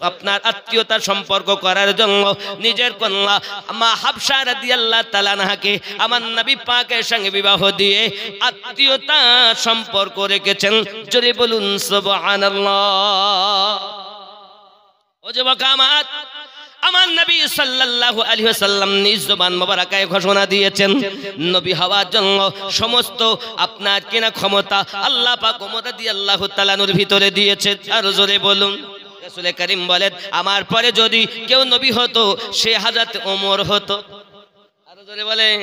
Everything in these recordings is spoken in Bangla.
আপনার আত্মীয়তার সম্পর্ক করার জন্য নিজের কন্যা মা হাফসা রাদিয়াল্লাহু তাআলা আনহাকে আমার নবী পাকের সঙ্গে বিবাহ দিয়ে আত্মীয়তা সম্পর্ক রেখেছেন। জোরে বলুন সুবহানাল্লাহ। ও যুবক আমার নবী সাল্লাল্লাহু আলাইহি ওয়াসাল্লাম নিজ জবান মোবারকায় ঘোষণা দিয়েছেন নবী হওয়ার জন্য সমস্ত আপনার কিনা ক্ষমতা আল্লাহ পাক ওমর রাদিয়াল্লাহু তাআলা নূর ভিতরে দিয়েছেন। আর জোরে বলুন। রাসূল করিম বলেন আমার পরে যদি কেউ নবী হতো সে হযরত ওমর হতো। আর জোরে বলেন।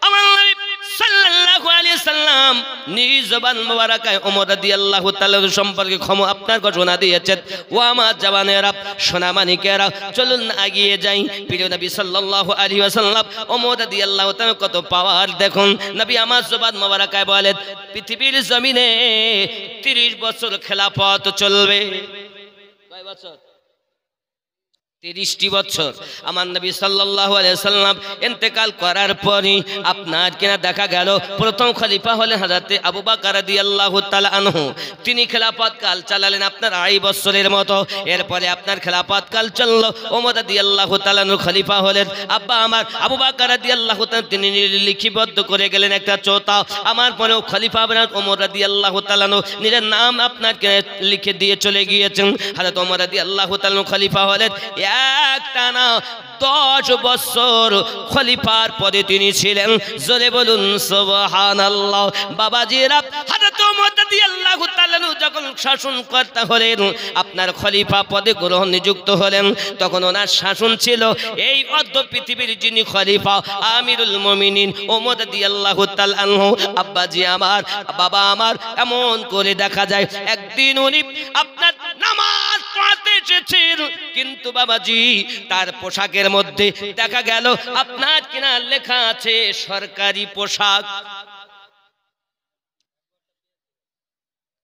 আমার নবী সাল্লাল্লাহু আলাইহি সাল্লাম নিজ জবান মোবারকায় ওমর রাদিয়াল্লাহু তাআলা সম্পর্কে আপনার ঘোষণা দিয়েছেন। ও আমার জওয়ানেরা সোনামানিকেরা চলুন এগিয়ে যাই। প্রিয় নবী সাল্লাল্লাহু আলাইহি ওয়াসাল্লাম ওমর রাদিয়াল্লাহু তাআলা কত পাওয়ার দেখুন। নবী আমার জবান মোবারকায় বলেন পৃথিবীর জমিনে 30 বছর খেলাফত চলবে। কয় বছর? 30টি বছর। আমার নবী সাল্লাল্লাহু আলাইহি সাল্লাম ইন্তেকাল করার পরই আপনার কিনা দেখা গেল প্রথম খলিফা হলেন হযরত আবু বকর রাদিয়াল্লাহু তাআলা আনহু। তিনি খেলাফত কাল চালালেন আপনার 2.5 বছরের মতো। এরপরে আপনার খেলাফত কাল চলল। ওমর রাদিয়াল্লাহু তাআলা আনহু খলিফা হলেন। আব্বা আমার আবু বকর রাদিয়াল্লাহু তাআলা তিনি লিখিবদ্ধ করে গেলেন একটা চৌতা। আমার পরেও খলিফা হলেন ওমর রাদিয়াল্লাহু তাআলা আনহু নিজের নাম আপনার লিখে দিয়ে চলে গিয়েছেন। হযরত ওমর রাদিয়াল্লাহু তাআলা আনহু খলিফা হলেন। একটানা 10 বছর খলিফার পদে তিনি ছিলেন। জোরে বলুন সুবহানাল্লাহ। বাবাজিরা হযরত ওমর রাদিয়াল্লাহু তাআলা যখন শাসন করতে হলেন আপনার খলিফা পদে গ্রহণ নিযুক্ত হলেন তখন ওনার শাসন ছিল এই অর্ধ পৃথিবীর যিনি খলিফা আমিরুল মুমিনিন ওমর রাদিয়াল্লাহু তাআলা আনহু। আব্বাজি আমার বাবা আমার এমন করে দেখা যায় একদিন উনি আপনার নামাজ পড়তে এসেছেন কিন্তু বাবাজি তার পোশাকের মধ্যে দেখা গেল আপনার কিনা লেখা আছে সরকারি পোশাক।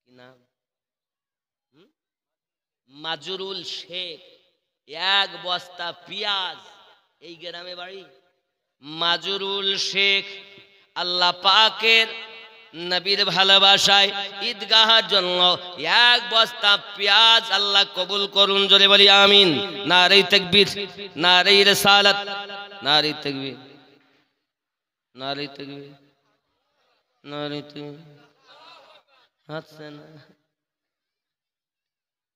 কি নাম? মাজরুল শেখ। 1 বস্তা পেঁয়াজ। এই গ্রামে বাড়ি। মাজরুল শেখ আল্লাহ পাকের নবীর ভালোবাসায় ঈদগাহের জন্য 1 বস্তা পেঁয়াজ আল্লাহ কবুল করুন। জোরে বলি আমিন। নারে তাকবীর, নারে রিসালাত, নারে তাকবীর, নারে তাকবীর, নারে তাকবীর। হাসছে না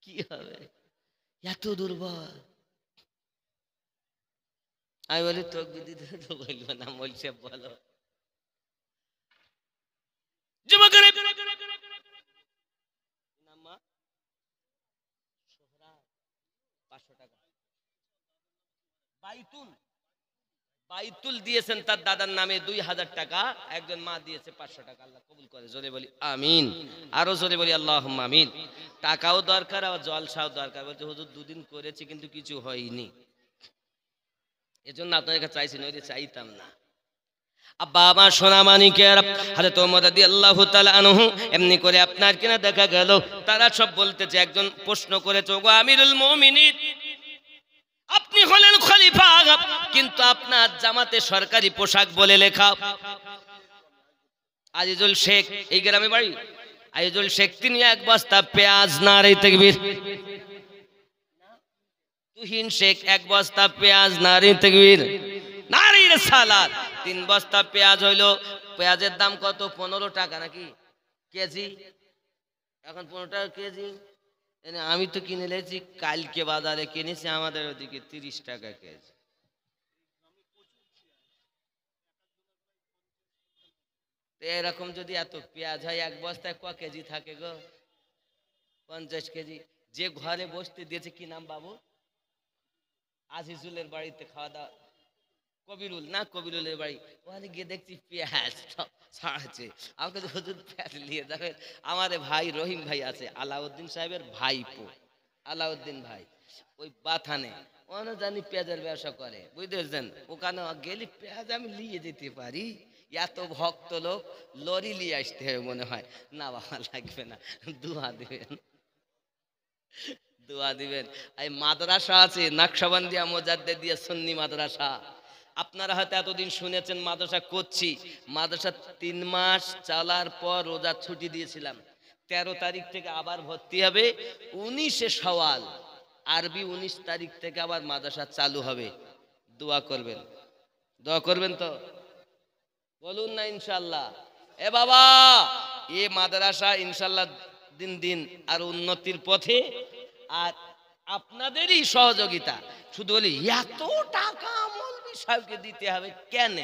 কি হবে? এত দুর্বল। আমি বলি তাকবীর দিতে তো বলবো না, বলছে বলো। যুবকেরা 500 টাকা বাইতুল দিয়েছেন তার দাদার নামে 2000 টাকা। একজন মা দিয়েছে 500 টাকা। আল্লাহ কবুল করে। জোরে বলি আমিন। আরো জোরে বলি আল্লাহুম্মা আমিন। টাকাও দরকার আর জলসাও দরকার। বলছে হুজুর 2 দিন করেছি কিন্তু কিছু হয়নি, এজন্য আপনাদের কাছে চাইছি, নইলে চাইতাম না। আব্বা আমার সোনামানিকের হযরত ওমর রাদিয়াল্লাহু তাআলা আনহু এমনি করে আপনার কিনা দেখা গেল তারা সব বলতেছে। একজন প্রশ্ন করেছে ওগো আমিরুল মুমিনিন আপনি হলেন খলিফা কিন্তু আপনার জামাতে সরকারি পোশাক বলে লেখা। আজিজুল শেখ এই গ্রামে বাড়ি। আজিজুল শেখ তিনি 1 বস্তা পেঁয়াজ। নারে তাকবীর। তুহিন শেখ 1 বস্তা পেঁয়াজ। নারে তাকবীর, নারে রিসালাত। 3 বস্তা পেঁয়াজ হইলো। পেঁয়াজের দাম কত? 15 টাকা নাকি কেজি? এখন 15 টাকা কেজি। আমি তো কিনে লেছি কালকে বাজারে কিনেছি, আমাদের ওদিকে 30 টাকা কেজি। এরকম যদি এত পেঁয়াজ হয় 1 বস্তায় ক কেজি থাকে গো? 50 কেজি। যে ঘরে বসতে দিয়েছে কি নাম বাবু? আজিজুলের বাড়িতে খাওয়া দাওয়া। কবিরুল না, কবিরুলের বাড়ি। ওখানে গিয়ে দেখছি পেঁয়াজ ছাড়াচ্ছে। আমাকে তো হুজুর পেঁয়াজ নিয়ে যাবেন। আমাদের ভাই রহিম ভাই আছে, আলাউদ্দিন সাহেবের ভাইপো আলাউদ্দিন ভাই, ওই বাথানে ওখানে জানি পেঁয়াজের ব্যবসা করে, বুঝতেছেন? ওখানে গেলে পেঁয়াজ আমি নিয়ে যেতে পারি। এত ভক্ত লোক, লরি নিয়ে আসতে হবে মনে হয়। না বাবা লাগবে না, দোয়া দিবেন, দোয়া দিবেন। এই মাদ্রাসা আছে নকশবন্দিয়া মুজাদ্দিদিয়া সুন্নি মাদ্রাসা। আপনারা হয়তো এতদিন শুনেছেন মাদ্রাসা করছি। মাদ্রাসা 3 মাস চালার পর রোজা ছুটি দিয়েছিলাম। 13 তারিখ থেকে আবার ভর্তি হবে। 19শে শাওয়াল আরবি 19 তারিখ থেকে আবার মাদ্রাসা চালু হবে, দোয়া করবেন। দোয়া করবেন তো বলুন না ইনশাআল্লাহ। এ বাবা, এ মাদ্রাসা ইনশাআল্লাহ দিন দিন আর উন্নতির পথে। আর আপনাদেরই সহযোগিতা। শুধু বলি এত টাকা মৌলভী সাহেবকে দিতে হবে কেন?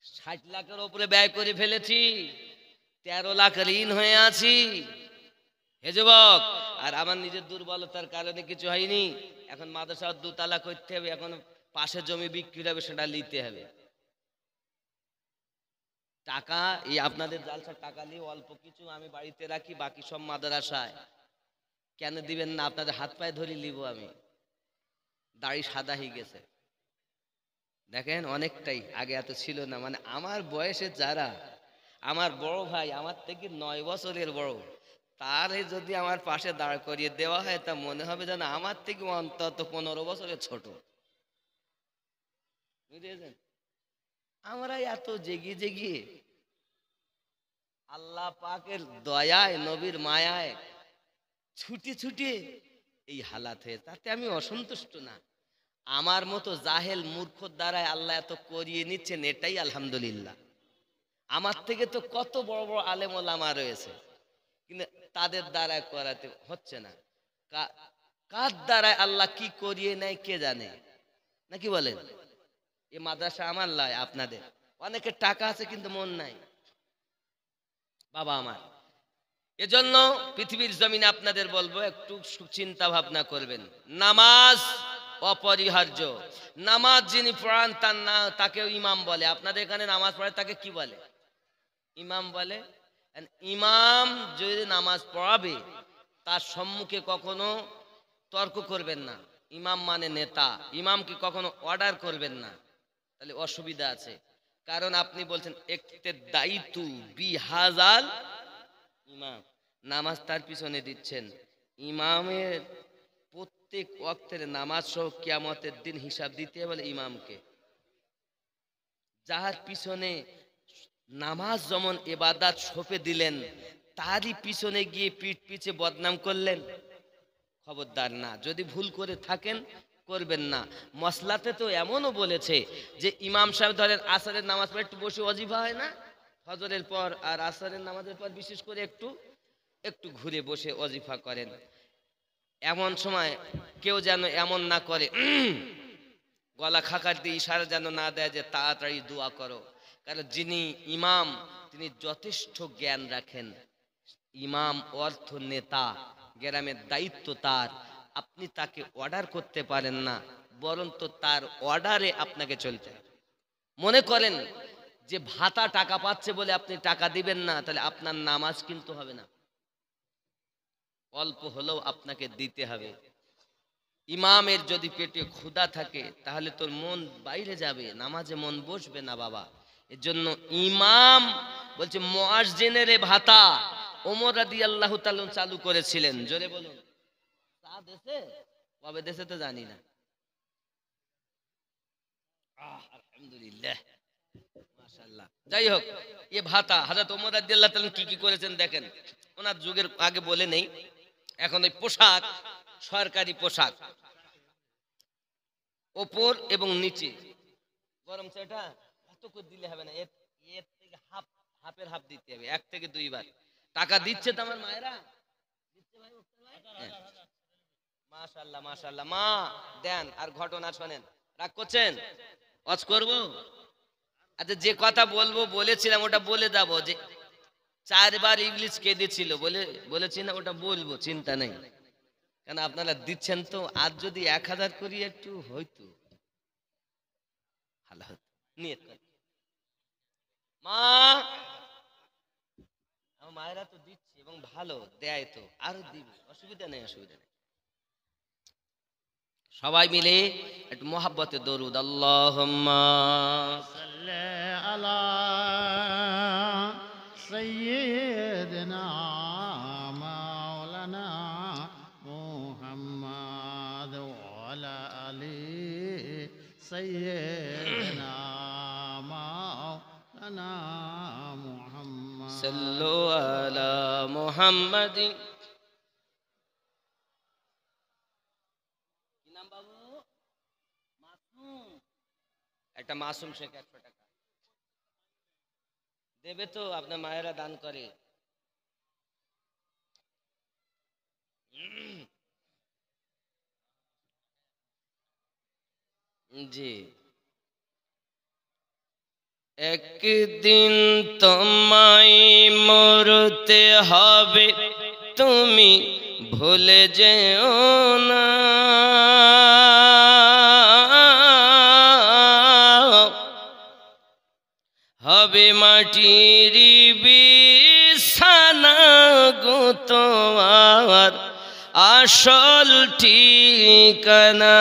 60 লাখের উপরে ব্যয় করে ফেলেছি, 13 লাখ ঋণ হয়ে আছি হে যুবক। আর আমার নিজের দুর্বলতার কারণে কিছু হয়নি। এখন মাদ্রাসা দোতলা করতে হবে, এখন পাশে জমি বিক্রি হবে, সেটা নিতে হবে। টাকা এই আপনাদের জালসার টাকা নিয়ে অল্প কিছু আমি বাড়িতে রাখি, বাকি সব মাদ্রাসায়। কেন দিবেন না? আপনাদের হাত পায়ে ধরে নিব আমি। দাড়ি সাদা হয়ে গেছে দেখেন, অনেকটাই, আগে এত ছিল না। মানে আমার বয়সে যারা, আমার বড় ভাই আমার থেকে 9 বছরের বড়, তারে যদি আমার পাশে দাঁড় করিয়ে দেওয়া হয় তা মনে হবে যেন আমার থেকে অন্তত 15 বছরের ছোট। বুঝেছেন? আমরা এত জেগিয়ে জেগিয়ে আল্লাহ পাকের দয়ায়, নবীর মায়ায় ছুটি ছুটি এই হালাত হয়ে, তাতে আমি অসন্তুষ্ট না। আমার মতো জাহেল মূর্খর দ্বারাই আল্লাহ এত করিয়ে নিচ্ছেন, এটাই আলহামদুলিল্লাহ। আমার থেকে তো কত বড় বড় আলেম ওলামা রয়েছে, কিন্তু তাদের দ্বারায় করাতে হচ্ছে না। কার দ্বারায় আল্লাহ কি করিয়ে নেয় কে জানে, নাকি বলেন? এ মাদ্রাসা আমার লয়, আপনাদের। অনেকের টাকা আছে কিন্তু মন নাই বাবা আমার। এজন্য পৃথিবীর জমিনে আপনাদের বলবো একটু চিন্তা ভাবনা করবেন। নামাজ অপরিহার্য। নামাজ যিনি পড়ান তার না, তাকে ইমাম বলে। আপনাদের এখানে নামাজ পড়ে তাকে কি বলে? ইমাম বলে। ইমাম যদি নামাজ পড়াবে তার সম্মুখে কখনো তর্ক করবেন না। ইমাম মানে নেতা, ইমামকে কখনো অর্ডার করবেন না, তাহলে অসুবিধা আছে। কারণ আপনি বলছেন একতে দায়িত্ব বিহাজাল ইমাম, নামাজ তার পিছনে দিচ্ছেন। ইমামের প্রত্যেক ওয়াক্তের নামাজ সহ কিয়ামতের দিন হিসাব দিতে বলে ইমামকে। যার পিছনে নামাজ যেমন ইবাদত সঁপে দিলেন, তারই পিছনে গিয়ে পিঠ পিছে বদনাম করলেন, খবরদার না। যদি ভুল করে থাকেন করবেন না। মসলাতে তো এমনও বলেছে যে ইমাম সাহেব ধরেন আসরের নামাজ পড়ে একটু বসে ওয়াজিফা হয় না, ফজরের পর আর আসরের নামাজের পর বিশেষ করে একটু একটু ঘুরে বসে ওয়াজিফা করেন। এমন সময় কেউ যেন এমন না করে, গলা খাকার দিয়ে ইশারা যেন না দেয় যে তাড়াতাড়ি দোয়া করো। কারণ যিনি ইমাম তিনি যথেষ্ট জ্ঞান রাখেন। ইমাম অর্থ নেতা, গ্রামের দায়িত্ব তার। আপনি তাকে অর্ডার করতে পারেন না, বরং তো তার অর্ডারে আপনাকে চলতে হবে। মনে করেন যে ভাতা টাকা পাচ্ছে বলে আপনি টাকা দিবেন না, তাহলে আপনার নামাজ কিন্তু হবে না। অল্প হলেও আপনাকে দিতে হবে। ইমামের যদি পেটে ক্ষুধা থাকে তাহলে তোর মন বাইরে যাবে, নামাজে মন বসবে না বাবা। এর জন্য ইমাম বলছে মুয়াজ্জিনের ভাতা ওমর রাদিয়াল্লাহু তাআলা চালু করেছিলেন। জোরে বলুন। তা দেশে কবে দেশে তো জানি না। আলহামদুলিল্লাহ, মাশাআল্লাহ। যাই হোক, এ ভাতা হযরত ওমর রাদিয়াল্লাহু তাআলা কি কি করেছেন দেখেন। ওনার যুগের আগে বলে নেই। এখন এই পোশাক, সরকারি পোশাক, ওপর এবং নিচে গরম সেটা এত করে দিলে হবে না, এর থেকে হাফের হাফ দিতে হবে, 1 থেকে 2 বার। টাকা দিচ্ছে তো আমার মায়েরা, দিচ্ছে ভাই, হ্যাঁ। মাশাআল্লাহ মাশাআল্লাহ, মা দেন। আর ঘটনা শোনেন, রাগ করছেন? ওয়াজ করব? আচ্ছা, যে কথা বলবো বলেছিলাম ওটা বলে যাবো, যে 4 বার ইবলিস কেঁদেছিল বলেছি না, ওটা বলবো, চিন্তা নেই। কেন আপনারা দিচ্ছেন তো, আজ যদি 1000 করি একটু হইতো ভালো হতো। নিয়ত কর মা, আমার মায়েরা তো দিচ্ছে এবং ভালো দেয়, তো আরো দিবে, অসুবিধা নেই, অসুবিধা নেই। সবাই মিলে একটু মোহাব্বতে দরুদ, আল্লাহুম্মা সাল্লি আলা সাইয়্যিদিনা মাওলানা মুহাম্মদ ওয়া আলা আলি সাইয়্যিদিনা মাওলানা মুহাম্মদ। সাল্লু আলা মুহাম্মাদিন নাম বাবু? মাসুম। একটা মাসুম শেখ 100 টাকা দেবে তো, আপনার মায়েরা দান করে। জি, একদিন তোমায় মরতে হবে, তুমি ভুলে যেও না। হবে মাটির বিছানা গো তোমার আসল ঠিকানা।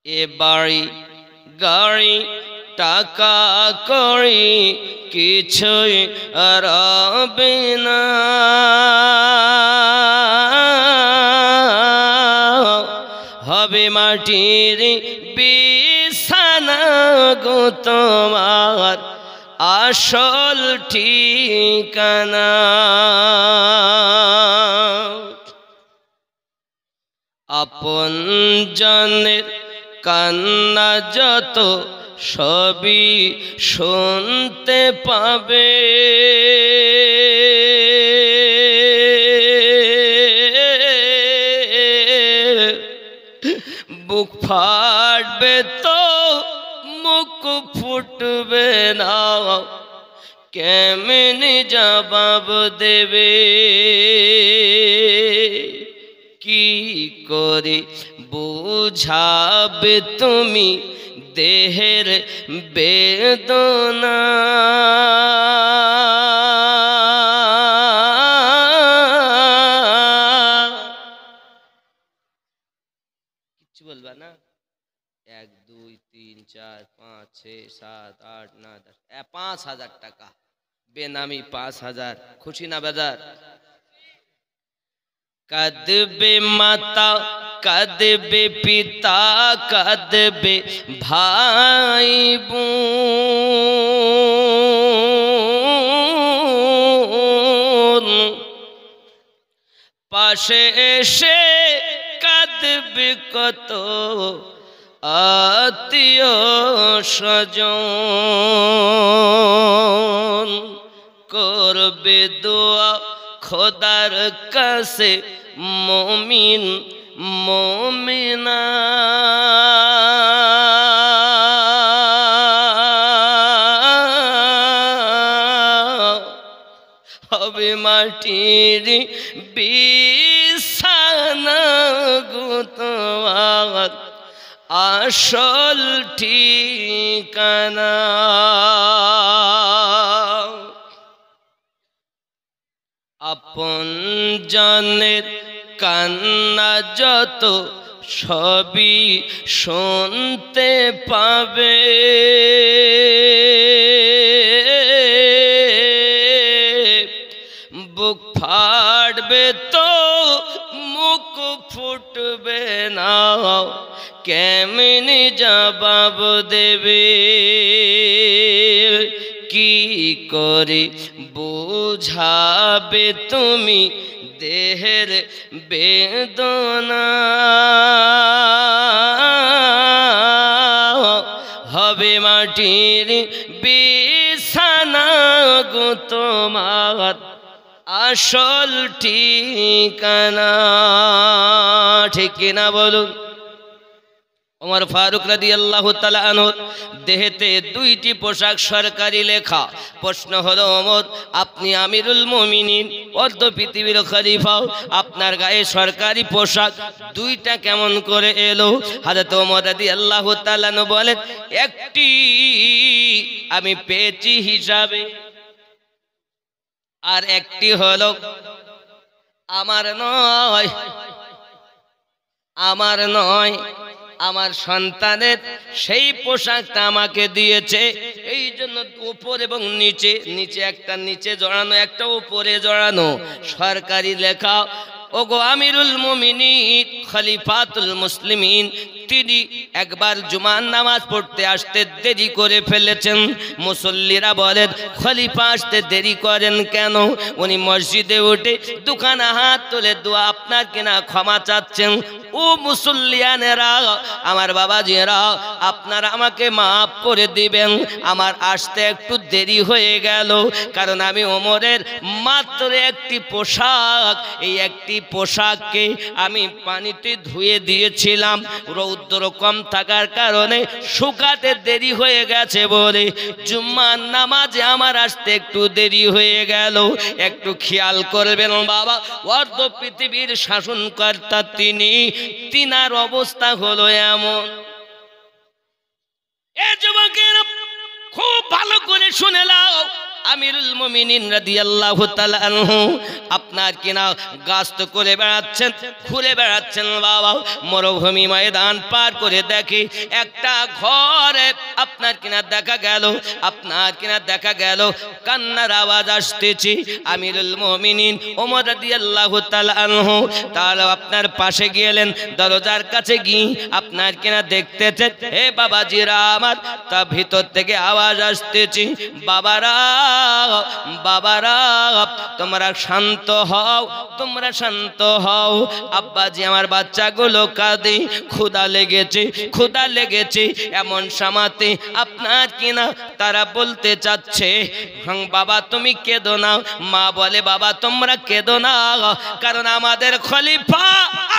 এ বাড়ি গাড়ি টাকা করি কিছুই রবে না। হবে মাটির বিছানা গো তোমার আসল ঠিকানা। আপন জনের কান্না যত সবই শুনতে পাবে। বুক ফাটবে তো মুখ ফুটবে না, কেমনে জবাব দেবে? কি করে বুঝাবে তুমি দেহের বেদনা? কিচ্ছু বলবা না? 1 2 3 4 5 6 7 8 9 10 5,000 টাকা বেনামি 5,000। খুশি না বাজার? কাঁদবে মাতা, কাঁদবে পিতা, কাঁদবে ভাই বোন, পাশে এসে কাঁদবে কত আত্মীয় স্বজন। করবে দোয়া খোদার কাছে মুমিন মুমিনা। হবে মাটির বিছানা গো তোমার আসল ঠিকানা। আপন জনের কান্না যত সবই শুনতে পাবে। বুক ফাটবে তো মুখ ফুটবে না, কেমনে জবাব দেবে? কি করে বুঝাবে তুমি দেহের বেদনা? হবে মাটির বিছানা গো তোমার আসল ঠিকানা। ঠিক কিনা বলুন? ওমর ফারুক রাদিয়াল্লাহু তাআলা আনহু দেহেতে 2টি পোশাক সরকারি লেখা। প্রশ্ন হলো, ওমর আপনি আমিরুল মুমিনিন, অর্ধ পৃথিবীর খলিফা, আপনার গায়ে সরকারি পোশাক 2টা কেমন করে এলো? হযরত ওমর রাদিয়াল্লাহু তাআলা আনহু বলেন, একটি আমি পেয়েছি হিসাবে, আর একটি হলো আমার নয়, আমার নয়, আমার সন্তানের সেই পোশাকটা আমাকে দিয়েছে। এই জন্য উপর এবং নিচে, নিচে একটা নিচে জড়ানো, একটা উপরে জড়ানো সরকারি লেখা। ওগো আমিরুল মুমিনিন খলিফাতুল মুসলিমিন, তিনি একবার জুমার নামাজ পড়তে আসতে দেরি করে ফেলেছেন। মুসল্লিরা বলেন খলিফা আসতে দেরি করেন কেন? উনি মসজিদে উঠে দুখানা হাত তুলে দোয়া আপনার কিনা ক্ষমা চাচ্ছেন। ও মুসল্লিয়ানেরা, আমার বাবাজিরা, আপনারা আমাকে মাফ করে দিবেন, আমার আসতে একটু দেরি হয়ে গেল, কারণ আমি ওমরের মাত্র একটি পোশাক, এই একটি পোশাককে আমি পানিতে ধুয়ে দিয়েছিলাম, রৌদ্র কম থাকার কারণে শুকাতে দেরি হয়ে গেছে বলে জুম্মার নামাজে আমার আসতে একটু দেরি হয়ে গেল। একটু খেয়াল করবেন বাবা, অর্ধ পৃথিবীর শাসনকর্তা তিনি, তিনার অবস্থা হলো এমন। এ যুবকেরা খুব ভালো করে শুনে নাও, আমিরুল মুমিনিন রাদিয়াল্লাহু তাআলা আনহু আপনার কিনা গাস্ত করে বেড়াচ্ছেন, ঘুরে বেড়াচ্ছেন বাবা। মরুভূমি ময়দান পার করে দেখে একটা ঘরে আপনার কিনা দেখা গেল কান্নার আওয়াজ আসতেছে। আমিরুল মুমিনিন ওমর রাদিয়াল্লাহু তাআলা আনহু তার আপনার পাশে গেলেন, দরজার কাছে গিয়ে আপনার কিনা দেখতেছেন, হে বাবাজিরা আমার, তা ভিতর থেকে আওয়াজ আসতেছে, বাবারা বাবারা তোমরা শান্ত হও, তোমরা শান্ত হও, আব্বাজি আমার বাচ্চাগুলো কাঁদে, ক্ষুধা লেগেছে। এমন সময়তে আপনার কিনা তারা বলতে চাচ্ছে, বাবা তুমি কেঁদো না। মা বলে, বাবা তোমরা কেঁদো না, কারণ আমাদের খলিফা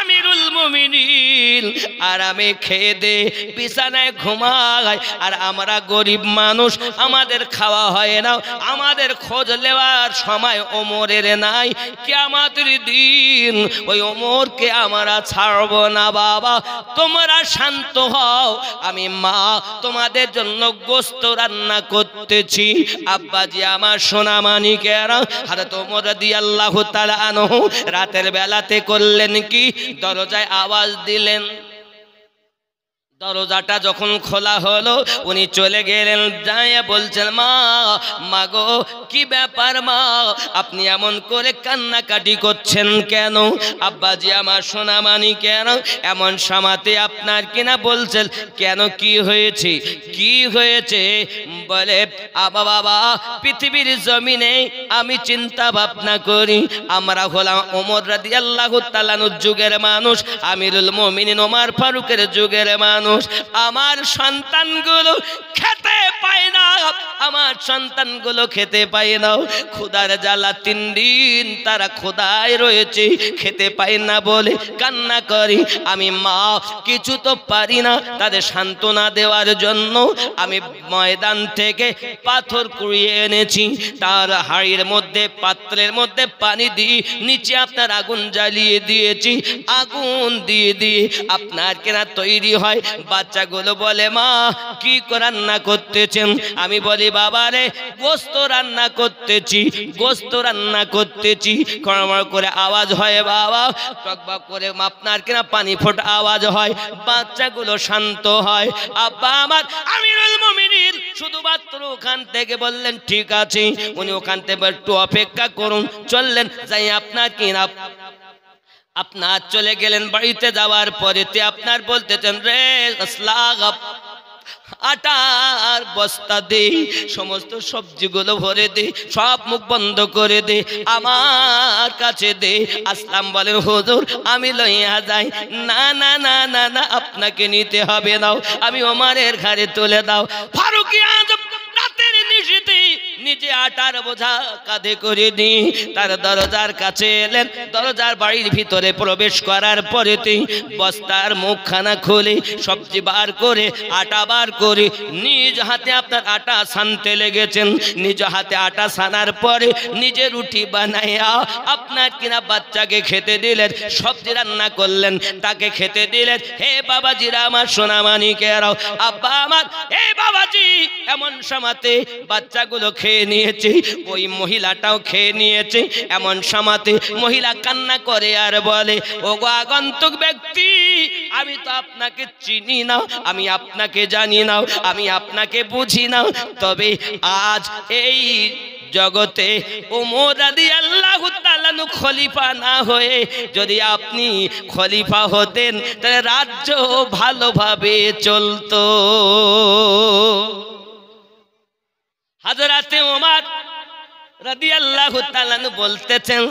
আমিরুল মুমিনিন আরামে খেয়ে দে বিছানায় ঘুমায়, আর আমরা গরিব মানুষ, আমাদের খাওয়া হয় না, আমাদের খোঁজ নেওয়ার সময় ওমরের নাই। কিয়ামতের দিন ওই ওমরকে আমরা ছাড়ব না। বাবা তোমরা শান্ত হও, আমি মা তোমাদের জন্য গোশত রান্না করতেছি। আব্বাজি আমার সোনা মানিকেরা, হযরত ওমর রাদিয়াল্লাহু তাআলা আনহু রাতের বেলাতে করলেন কি, দরজায় আওয়াজ দিলেন। দরজাটা যখন খোলা হলো, উনি চলে গেলেন, যাইয়া বলছেন, মা গো কি ব্যাপার মা, আপনি এমন করে কান্নাকাটি করছেন কেন? আব্বাজি আমার সোনা মানিকেরা এমন সময়তে আপনার কিনা বলছেন, কেন কি হয়েছে? বলে, বাবা পৃথিবীর জমিনে আমি চিন্তা ভাবনা করি, আমরা হলাম ওমর রাদিয়াল্লাহু তাআলা যুগের মানুষ, আমিরুল মুমিনিন ওমর ফারুকের যুগের মানুষ। আমার সন্তানগুলো খেতে পায় না, ক্ষুধার জ্বালা 3 দিন তারা ক্ষুধায় রয়েছে, খেতে পায় না বলে কান্না করি। আমি মা কিছু তো পারি না, তাদের সান্ত্বনা দেওয়ার জন্য আমি ময়দান থেকে পাথর কুড়িয়ে এনেছি, তার হাড়ির মধ্যে পাত্রের মধ্যে পানি দিয়ে নিচে আপনার আগুন জ্বালিয়ে দিয়েছি, আগুন দিয়ে আপনার কেনা তৈরি হয়। বাচ্চাগুলো বলে, মা কি রান্না করতেছেন? আমি বলি, বাবা রে গোশত রান্না করতেছি। কড়মড় করে আওয়াজ হয় বাবা, টকবক করে আপনার কিনা পানি ফোটা আওয়াজ হয়, বাচ্চাগুলো শান্ত হয়। আব্বা আমার আমিরুল মুমিনিন শুধুমাত্র ওখান থেকে বললেন, ঠিক আছে। উনি ওখান থেকে একটু অপেক্ষা করুন, চললেন, যাই আপনার কিনা আপনার চলে গেলেন। বাড়িতে যাওয়ার পরে আপনার বলতেছেন, রে আসলাম আটার বস্তা দে, সমস্ত সবজিগুলো ভরে দে, সব মুখ বন্ধ করে দে, আমার কাছে দে। আসলাম বলেন, হুজুর আমি লইয়া যাই। না না না না না, আপনাকে নিতে হবে না, আমি ওমরের ঘাড়ে তুলে দাও। ফারুক আজম রাতের নিশীথে নিজে আটার বোঝা কাঁধে করে নি তার দরজার কাছে এলেন। দরজার বাড়ির ভিতরে প্রবেশ করার পরে বস্তার মুখখানা খুলে সবজি বার করে, আটা বার করে নিজ হাতে আপনার আটা ছানতে লেগেছেন। নিজ হাতে আটা ছানার পরে নিজে রুটি বানাইয়া আপনার কিনা বাচ্চাকে খেতে দিলেন, সবজি রান্না করলেন, তাকে খেতে দিলেন। হে বাবাজিরা আমার সোনা মানিকেরাও, আব্বা আমার, হে বাবাজি, এমন সময়তে বাচ্চাগুলো খেয়ে নিয়েছে, ওই মহিলাটাও খেয়ে নিয়েছে। এমন সময়তে মহিলা কান্না করে আর বলে, ও গো আগন্তুক ব্যক্তি, আমি তো আপনাকে চিনি না, আমি আপনাকে জানি না, আমি আপনাকে বুঝি না, তবে আজ এই জগতে ওমর রাদিয়াল্লাহু তাআলা খলিফা না হয়ে যদি আপনি খলিফা হতেন তাহলে রাজ্য ভালোভাবে চলতো। হযরতে ওমর রাদিয়াল্লাহু তাআলা বলতেছেন,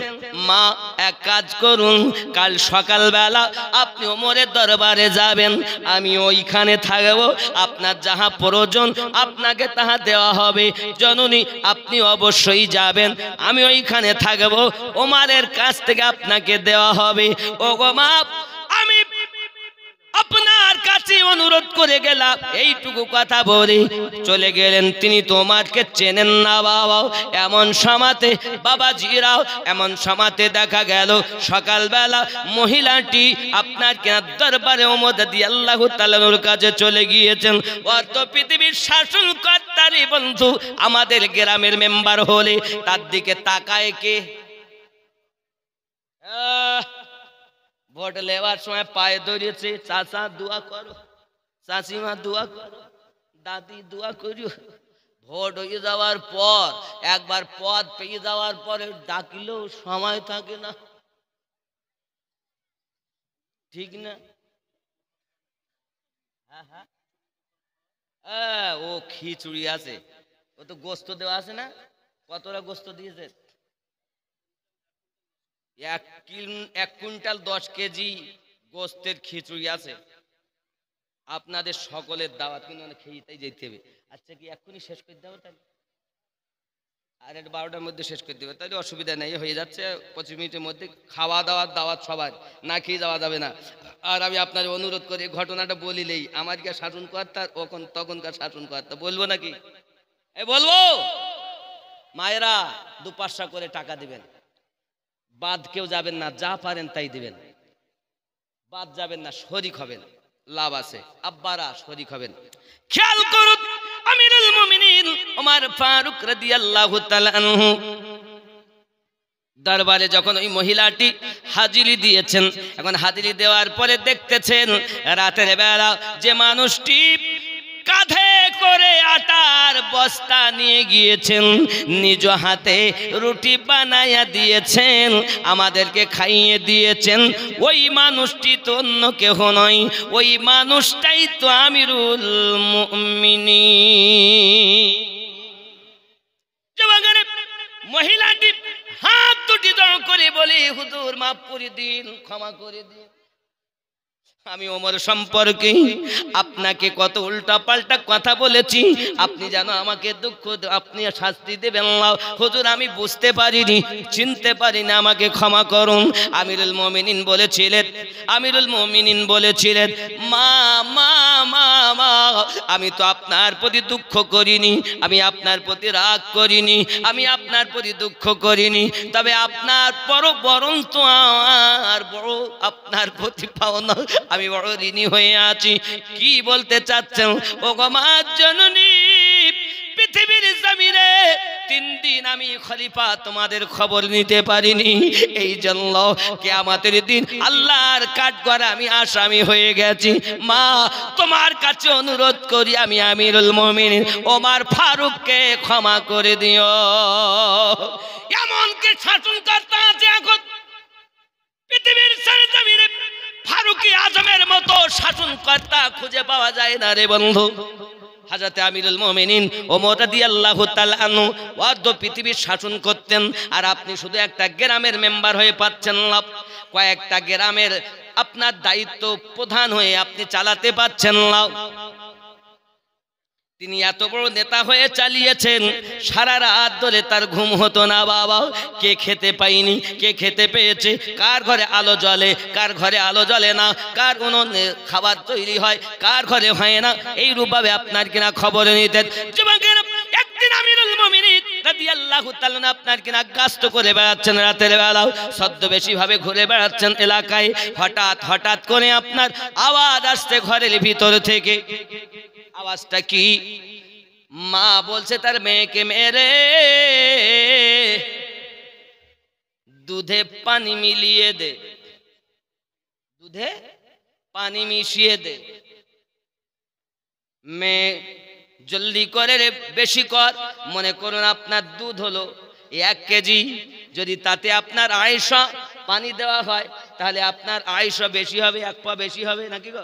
মা এক কাজ করুন, কাল সকালবেলা আপনি ওমরের দরবারে যাবেন, আমি ওইখানে থাকব, আপনার যাহা প্রয়োজন আপনাকে তাহা দেওয়া হবে। জননী আপনি অবশ্যই যাবেন, আমি ওইখানে থাকব, ওমরের কাছ থেকে আপনাকে দেওয়া হবে। ও গো মা, আমি আপনার কাছে অনুরোধ করে গেলাম, এইটুকু কথা বলে চলে গেলেন। তিনি তোমাকে চেনেন না বাবা। এমন সমাতে বাবাজিরাও, এমন সমাতে দেখা গেল সকালবেলা মহিলাটি আপনার কেনার দরবারে ওমর রাদিয়াল্লাহু তাআলার কাছে চলে গিয়েছেন। অত পৃথিবীর শাসনকর্তারই বন্ধু আমাদের গ্রামের মেম্বার হলে তার দিকে তাকায় কে? ভোট লেওয়ার সময় পায়ে ধরেছে, চাচা দোয়া করো, চাচিমা দোয়া করো, দাদি দোয়া করিও। ভোট হয়ে যাওয়ার পর একবার পদ পেয়ে যাওয়ার পরে ডাকিলেও সময় থাকে না, ঠিক না? হ্যাঁ, ও খিচুড়ি আছে, ও তো গোস্ত দেওয়া আছে না? কতটা গোস্ত দিয়েছে? 1 কুইন্টাল 10 কেজি গোস্তের খিচুড়ি আছে। আপনাদের সকলের দাওয়াত, কিন্তু খেয়েই যেতে হবে। আচ্ছা, কি এক্ষুনি শেষ করে দেবো? তাহলে আর 12টার মধ্যে শেষ করে দেবে, তাহলে অসুবিধা নেই, হয়ে যাচ্ছে 25 মিনিটের মধ্যে। খাওয়া দাওয়ার দাওয়াত সবার, না খেয়ে যাওয়া যাবে না। আর আমি আপনার অনুরোধ করি, ঘটনাটা বলিলেই আমার কে শাসন কর্তা, তখনকার শাসন কর্তা বলবো নাকি? বলবো। মায়েরা 2-5 করে টাকা দিবেন, বাদ কেউ যাবেন না, যা পারেন তাই দিবেন, বাদ যাবেন না, শরীক হবেন, লাভ আছে। আব্বারা শরীক হবেন। খেয়াল করুন, আমিরুল মুমিনিন ওমর ফারুক রাদিয়াল্লাহু তাআলা আনহু দরবারে যখন ওই মহিলাটি হাজিরি দিয়েছেন, এখন হাজিরি দেওয়ার পরে দেখতেছেন রাতের বেলা যে মানুষটি কাঁধে করে আটার বস্তা নিয়ে গিয়েছেন, নিজ হাতে রুটি বানাইয়া দিয়েছেন, আমাদেরকে খাইয়ে দিয়েছেন, ওই মানুষটি তো অন্য কেহ নয়, ওই মানুষটাই তো আমিরুল মুমিনিন। মহিলাটি হাত দুটি জড়ো করে বলি, হুজুর মাফ করে দিন, ক্ষমা করে দিন, আমি ওমর সম্পর্কে আপনাকে কত উল্টা পাল্টা কথা বলেছি, আপনি জানো আমাকে দুঃখ, আপনি শাস্তি দেবেন না। হুজুর আমি বুঝতে পারিনি, চিনতে পারিনি, আমাকে ক্ষমা করুন। আমিরুল মুমিনিন বলেছিলেন, মা মা মা মা, আমি তো আপনার প্রতি দুঃখ করিনি, আমি আপনার প্রতি রাগ করিনি, আমি আপনার প্রতি দুঃখ করিনি, তবে আপনার বরং তো আর বড় আপনার প্রতি পাওনা, আমি বড় ঋণী হয়ে আছি। কি বলতে চাচ্ছেন? ও গো মা জননী, পৃথিবীর জমিনে 3 দিন আমি খলিফা তোমাদের খবর নিতে পারিনি, এই জন্য কিয়ামতের দিন আল্লাহর কাঠগড়ে আমি আসামি হয়ে গেছি। মা তোমার কাছে অনুরোধ করি, আমি আমিরুল মুমিনিন ওমর ফারুককে ক্ষমা করে দিও। এমন কি শাসনকর্তা আছে এখন পৃথিবীর জমিনে? ফারুকি আজমের মতো শাসনকর্তা খুঁজে পাওয়া যায় না রে বন্ধু। হযরত আমিরুল মুমিনিন ওমর রাদিয়াল্লাহু তাআলা আনহু অর্ধ পৃথিবীর শাসন করতেন, আর আপনি শুধু একটা গ্রামের মেম্বার হয়ে পাচ্ছেন না, কয়েকটা গ্রামের আপনার দায়িত্ব প্রধান হয়ে আপনি চালাতে পাচ্ছেন না। তিনি এত বড় নেতা হয়ে চালিয়েছেন, সারা রাত ধরে তার ঘুম হতো না বাবা। কে খেতে পায়নি, কে খেতে পেয়েছে, কার ঘরে আলো জ্বলে, কার ঘরে আলো জ্বলে না, কার উনুনে খাবার তৈরি হয়, কার ঘরে হয় না, এই রূপভাবে আপনার কিনা খবর নিতেন। একদিন আমিরুল মুমিনিন রাদিয়াল্লাহু তাআলা আপনার কিনা গাস্ত করে বেড়াচ্ছেন, রাতের বেলাও ছদ্মবেশী ভাবে ঘুরে বেড়াচ্ছেন এলাকায়। হঠাৎ করে আপনার আওয়াজ আসছে ঘরের ভিতর থেকে। আওয়াজটা কি? মা বলছে তার মেয়েকে, মেরে দুধে পানি মিলিয়ে দে, দুধে পানি মিশিয়ে দে। মেয়ে জলদি করে রে, বেশি কর, মনে করুন আপনার দুধ হলো 1 কেজি, যদি তাতে আপনার আয়েশা পানি দেওয়া হয় তাহলে আপনার আয়েশা বেশি হবে, 1 পা বেশি হবে নাকি গো?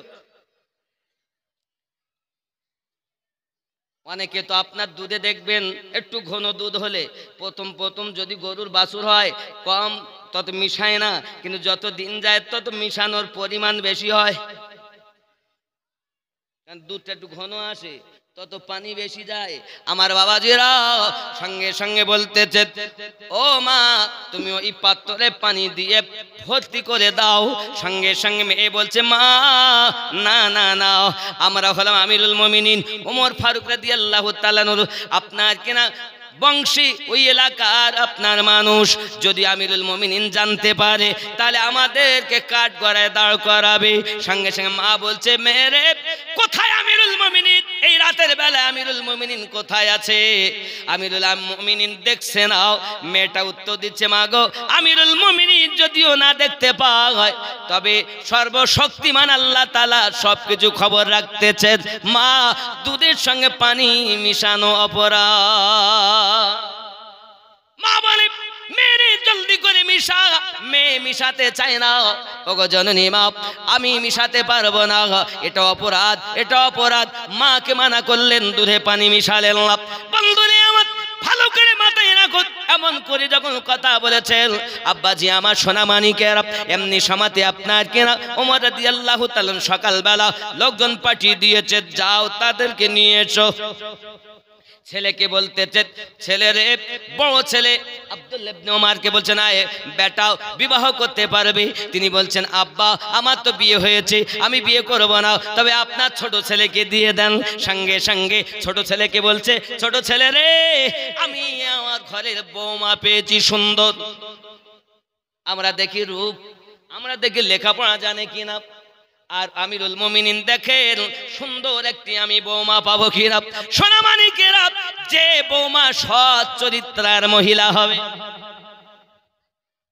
অনেকে তো আপনার দুধে দেখবেন একটু ঘন দুধ হলে প্রথম যদি গরুর বাছুর হয় কম তত মিশায় না, কিন্তু যত দিন যায় তত মিশানোর পরিমাণ বেশি হয়, কারণ দুধটা একটু ঘন আসে তত পানি বেশি যায়। আমার বাবাজিরা সঙ্গে সঙ্গে বলতেছে, ও মা তুমি ওই পাত্রে পানি দিয়ে ভর্তি করে দাও। সঙ্গে সঙ্গে মেয়ে বলছে, মা না না না, আমরা হলাম আমিরুল মুমিনিন ওমর ফারুক রাদিয়াল্লাহু তাআলা আনহু, আপনার কিনা বংশী ওই এলাকার আপনার মানুষ, যদি আমিরুল মুমিনিন জানতে পারে তাহলে আমাদেরকে কাঠ গড়ায় দাঁড় করাবে। সঙ্গে সঙ্গে মা বলছে, মেরে কোথায় আমিরুল মুমিনিন? এই রাতের বেলা আমিরুল মুমিনিন কোথায় আছে? আমিরুল মুমিনিন দেখছে নাও। মেয়েটা উত্তর দিচ্ছে, মা গো আমিরুল মুমিনিন যদিও না দেখতে পাওয়া হয় তবে সর্বশক্তিমান আল্লাহ তাআলা সবকিছু খবর রাখতেছেন। মা দুধের সঙ্গে পানি মিশানো অপরাধ। মা বলে, মেরে জলদি করে মিশা। মেয়ে মিশাতে চায় না। ওগো জননী মা, আমি মিশাতে পারবো না, এটা অপরাধ, এটা অপরাধ। মাকে মানা করলেন, দুধে পানি মিশালেন না। বন্ধুরে আমার ভালো করে মাথায় রাখো, এমন করে যখন কথা বলেছেন, আব্বাজি আমার সোনা মানিকের, এমনি সমাতে আপনার কেনা ওমর রাদিয়াল্লাহু তাআলা সকালবেলা লোকজন পাঠিয়ে দিয়েছে, যাও তাদেরকে নিয়ে এসো। ছেলেকে বলতেছে, ছেলেরে বড় ছেলে আব্দুল্লাহ ইবনে ওমরকে বলছেন, আয় বেটাও বিবাহ করতে পারবে। তিনি বলছেন, আব্বা আমার তো বিয়ে হয়েছে, আমি বিয়ে করব না, তবে আপনার ছোট ছেলেকে দিয়ে দেন। সঙ্গে সঙ্গে ছোট ছেলেকে বলছে, ছোট ছেলে রে, আমি আমার ঘরের বৌমা পেয়েছি সুন্দর। আমরা দেখি রূপ, আমরা দেখি লেখাপড়া জানে কিনা, আর আমিরুল মুমিনিন দেখেন সুন্দর একটি আমি বৌমা পাবো কিনা। সোনা মানিকেরা, যে বৌমা সৎ চরিত্রার মহিলা হবে।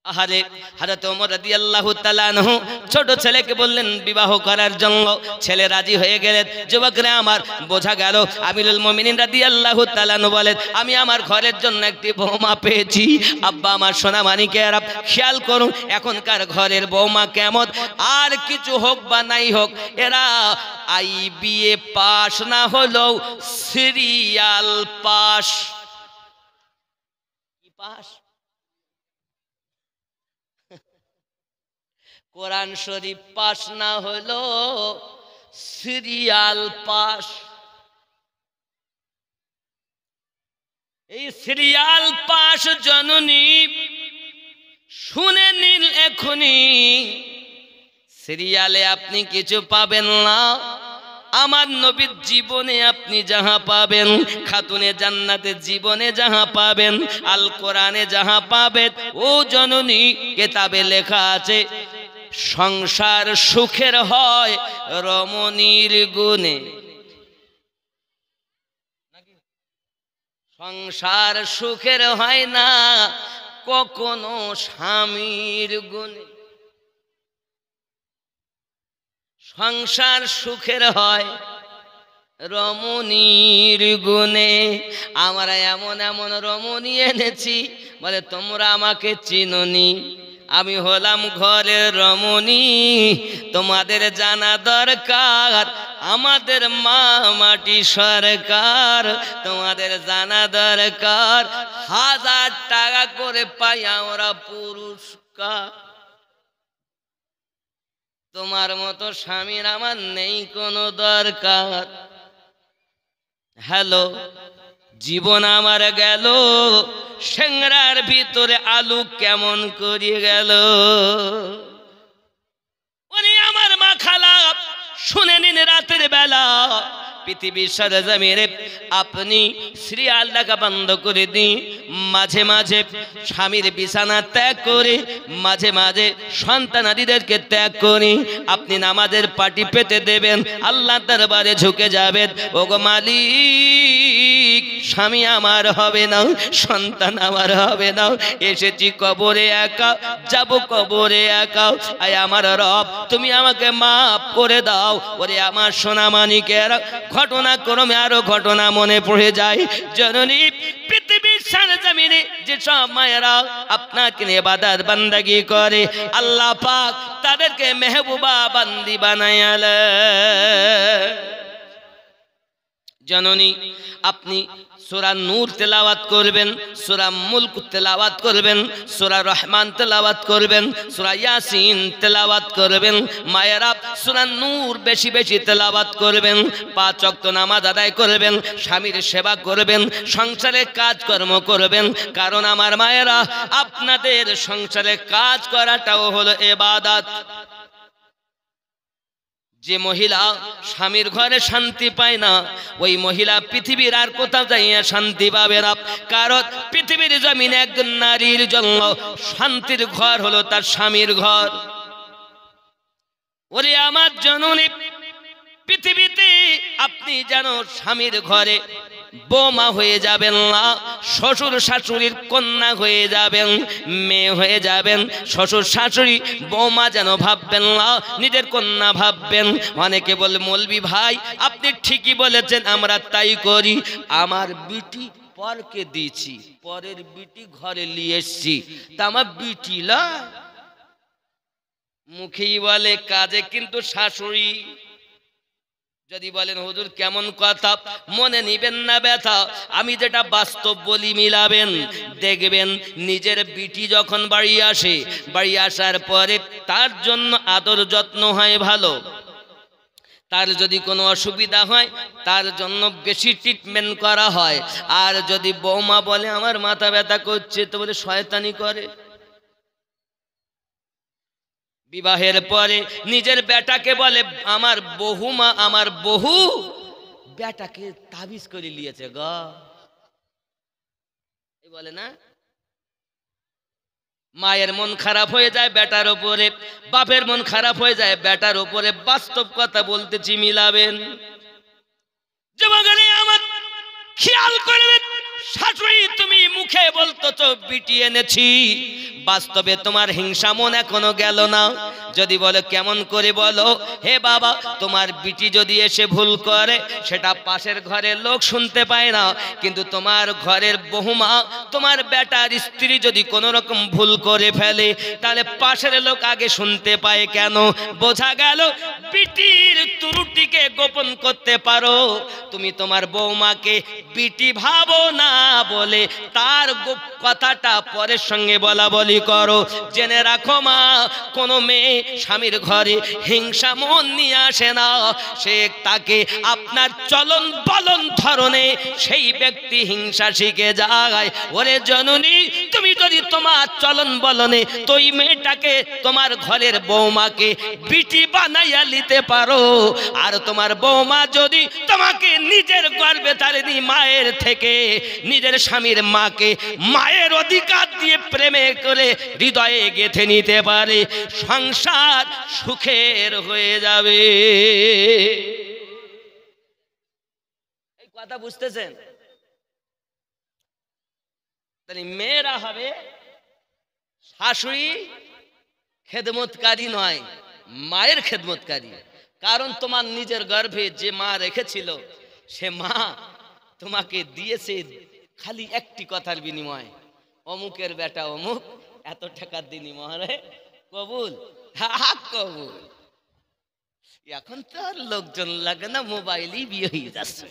আহারে হযরত ওমর রাদিয়াল্লাহু তাআলা আনহু ছোট ছেলেকে বললেন বিবাহ করার জন্য। ছেলে রাজি হয়ে গেলেন। যুবকরা আমার, বোঝা গেল আমিরুল মুমিনিন রাদিয়াল্লাহু তাআলা আনহু বলেন, আমি আমার ঘরের জন্য একটি বৌমা পেয়েছি। আব্বা আমার সোনা মানিকেরা, খেয়াল করুন এখনকার ঘরের বৌমা কেমন। আর কিছু হোক বা নাই হোক, এরা IBA পাস না হলেও সিরিয়াল পাস। কি পাস? কোরআন শরীফ পাস না হলো সিরিয়াল পাস। এই সিরিয়াল পাস জননী শুনে নিন, এখনই সিরিয়ালে আপনি কিছু পাবেন না। আমার নবীর জীবনে আপনি যাহা পাবেন, খাতুনে জান্নাতের জীবনে যাহা পাবেন, আল কোরআনে যাহা পাবেন, ও জননী কিতাবে লেখা আছে, সংসার সুখের হয় রমণীর গুণে। সংসার সুখের হয় না কখনো স্বামীর গুণে। সংসার সুখের হয় রমণীর গুণে। আমরা এমন এমন রমণী এনেছি, বলে তোমরা আমাকে চিনোনি, আমি হলাম ঘরের রমণী। তোমাদের জানা দরকার আমাদের মা মাটি সরকার। তোমাদের জানা দরকার 1000 টাকা করে পাই আমরা পুরস্কার। তোমার মতো স্বামীর আমার নেই কোনো দরকার। হ্যালো, জীবন আমার গেল সেংরার ভিতরে আলু কেমন করিয়ে গেল। উনি আমার মা খালা, শুনে নিন রাতের বেলা পৃথিবীর সরজমিনে আপনি সিরিয়াল দেখা বন্ধ করে দিন। মাঝে মাঝে স্বামীর বিছানা ত্যাগ করে, মাঝে মাঝে সন্তানাদিদেরকে ত্যাগ করে আপনি নামাজের পাটি পেতে দেবেন, আল্লাহ দরবারে ঝুঁকে যাবেন। ওগো মালিক, স্বামী আমার হবে না, সন্তান আমার হবে না, এসেছি কবরে একা, যাব কবরে একা। আয় আমার রব, তুমি আমাকে মাফ করে দাও। ওরে আমার সোনা মানিকেরা, ঘটনা ক্রমে আরো ঘটনা মনে পড়ে যায়। জননী পৃথিবীর সরজমিনে যেসব মায়েরা আপনাকে নিয়ে ইবাদত বান্দাগি করে আল্লাহ পাক তাদেরকে মেহবুবা বান্দি বানায়ালেন। জননী আপনি সূরা নূর তেলাওয়াত করবেন, সূরা মুলক তেলাওয়াত করবেন, সূরা রহমান তেলাওয়াত করবেন, সূরা ইয়াসিন তেলাওয়াত করবেন। মায়েরা সূরা নূর বেশি বেশি তেলাওয়াত করবেন, 5 ওয়াক্ত নামাজ আদায় করবেন, স্বামীর সেবা করবেন, সংসারে কাজকর্ম করবেন। কারণ আমার মায়েরা আপনাদের সংসারে কাজ করাটাও হলো ইবাদত। যে মহিলা স্বামীর ঘরে শান্তি পায় না ওই মহিলা পৃথিবীর আর কোথাও যাইয়া শান্তি পাবে না। কারণ পৃথিবীর জমিনে একজন নারীর জন্য শান্তির ঘর হলো তার স্বামীর ঘর। ওরে আমার জননী, পৃথিবীতে আপনি যেন স্বামীর ঘরে বৌমা হয়ে যাবেন না, শ্বশুর শাশুড়ির কন্যা হয়ে যাবেন, মেয়ে হয়ে যাবেন। শ্বশুর শাশুড়ি বৌমা যেন ভাববেন না, নিজের কন্যা ভাববেন। অনেকে বলে মৌলবি ভাই আপনি ঠিকই বলেছেন, আমরা তাই করি। আমার বিটি পরকে দিয়েছি, পরের বিটি ঘরে নিয়ে এসছি, তা আমার বিটি লা মুখেই বলে, কাজে কিন্তু শাশুড়ি। যদি বলেন হুজুর কেমন কথা, মনে নিবেন না ব্যথা, আমি যেটা বাস্তব বলি মিলাবেন। দেখবেন নিজের বিটি যখন বাড়ি আসে, বাড়ি আসার পরে তার জন্য আদর যত্ন হয় ভালো। তার যদি কোনো অসুবিধা হয় তার জন্য বেশি ট্রিটমেন্ট করা হয়। আর যদি বৌমা বলে আমার মাথা ব্যথা করছে, তো বলে শয়তানি করে। বিবাহের পরে নিজের বেটাকে বলে আমার বহুমা, আমার বহু বেটাকে তাবিজ করে নিয়েছে গ, বলে না। মায়ের মন খারাপ হয়ে যায় বেটার উপরে, বাপের মন খারাপ হয়ে যায় বেটার উপরে। বাস্তব কথা বলতেছি মিলাবেন। যুবকরা আমার খেয়াল করবেন, শাশুড়ি তুমি মুখে বলতো বিটি এনেছি, বাস্তবে তোমার হিংসা মন এখনো গেল না। যদি বলো কেমন করে বলো, হে বাবা তোমার বিটি যদি এসে ভুল করে সেটা পাশের ঘরের লোক শুনতে পায় না, কিন্তু তোমার ঘরের বহুমা তোমার বেটার স্ত্রী যদি কোনো রকম ভুল করে ফেলে তাহলে পাশের লোক আগে শুনতে পায় কেন? বোঝা গেল বিটির ত্রুটিকে গোপন করতে পারো। তুমি তোমার বৌমাকে বিটি ভাবো না বলে তার কথাটা পরের সঙ্গে বলা বলি করো। জেনে রাখো মা, কোনো মেয়ে স্বামীর ঘরে হিংসা মন নিয়ে আসে না, সে তাকে আপনার চলন বলন ধরনে সেই ব্যক্তি হিংসা শিখে যায়। ওরে জননী, তুমি যদি তোমার চলন বলনে তোই মেয়েটাকে তোমার ঘরের বৌমাকে বিটি বানাইয়া নিতে পারো, আর তোমার বৌমা যদি তোমাকে নিজের গর্ভে ধারিনি মায়ের থেকে নিজের স্বামীর মাকে মায়ের অধিকার দিয়ে প্রেমে করে হৃদয়ে গেঁথে নিতে পারে, সংসার সুখের হয়ে যাবে। এই কথা বুঝতেছেন? তাহলে মেয়েরা হবে শাশুড়ি খেদমতকারী নয়, মায়ের খেদমতকারী। কারণ তোমার নিজের গর্ভে যে মা রেখেছিল সে মা তোমাকে দিয়েছে খালি একটি কথার বিনিময়, অমুকের বেটা অমুক এত টাকার বিনিময়ে কবুল, কবুল। এখন তো আর লোকজন লাগে না, মোবাইলই বিয়ে হয়ে যাচ্ছে।